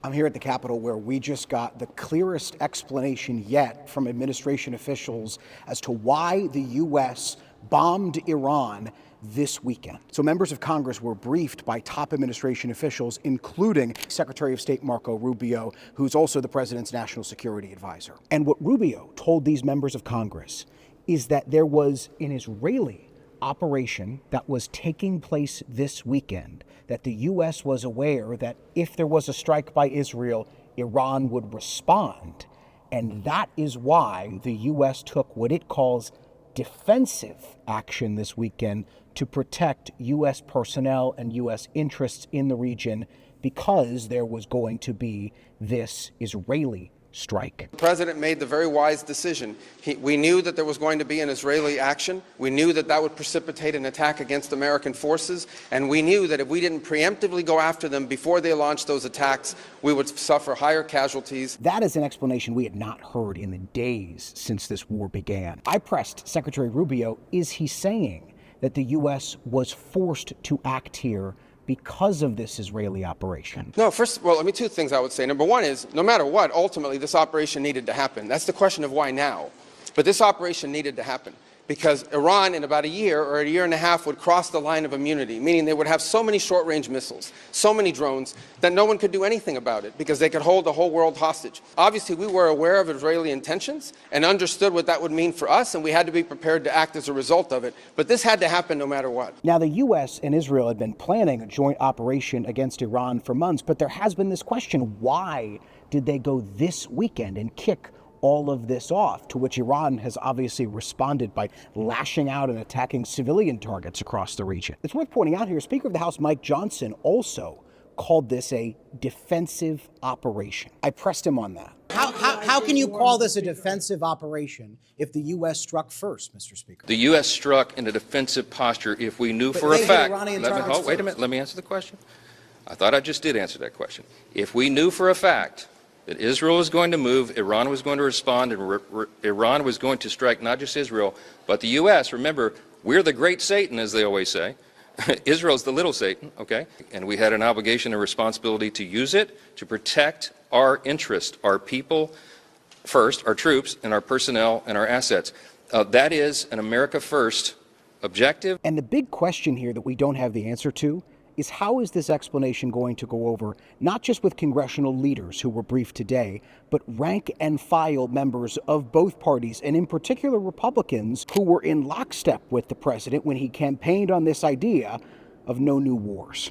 I'm here at the Capitol where we just got the clearest explanation yet from administration officials as to why the U.S. bombed Iran this weekend. So members of Congress were briefed by top administration officials, including Secretary of State Marco Rubio, who's also the president's national security advisor. And what Rubio told these members of Congress is that there was an Israeli operation that was taking place this weekend, that the U.S. was aware that if there was a strike by Israel, Iran would respond. And that is why the U.S. took what it calls defensive action this weekend to protect U.S. personnel and U.S. interests in the region, because there was going to be this Israeli strike. The president made the very wise decision. We knew that there was going to be an Israeli action. We knew that that would precipitate an attack against American forces. And we knew that if we didn't preemptively go after them before they launched those attacks, we would suffer higher casualties. That is an explanation we had not heard in the days since this war began. I pressed Secretary Rubio, is he saying that the U.S. was forced to act here because of this Israeli operation? No, two things I would say. Number one is, no matter what, ultimately this operation needed to happen. That's the question of why now. But this operation needed to happen because Iran in about a year or a year and a half would cross the line of immunity, meaning they would have so many short-range missiles, so many drones, that no one could do anything about it because they could hold the whole world hostage. Obviously, we were aware of Israeli intentions and understood what that would mean for us, and we had to be prepared to act as a result of it. But this had to happen no matter what. Now, the U.S. and Israel had been planning a joint operation against Iran for months, but there has been this question, why did they go this weekend and kick all of this off, to which Iran has obviously responded by lashing out and attacking civilian targets across the region. It's worth pointing out here, Speaker of the House Mike Johnson also called this a defensive operation. I pressed him on that. How can you call this a defensive operation if the U.S. struck first, Mr. Speaker? The U.S. struck in a defensive posture if we knew for a fact. Wait a minute, let me answer the question. I thought I just did answer that question. If we knew for a fact that Israel was going to move, Iran was going to respond, and Iran was going to strike not just Israel, but the U.S. Remember, we're the great Satan, as they always say. Israel's the little Satan, okay? And we had an obligation and responsibility to use it to protect our interest, our people first, our troops, and our personnel and our assets. That is an America first objective. And the big question here that we don't have the answer to is, how is this explanation going to go over, not just with congressional leaders who were briefed today, but rank and file members of both parties, and in particular Republicans who were in lockstep with the president when he campaigned on this idea of no new wars?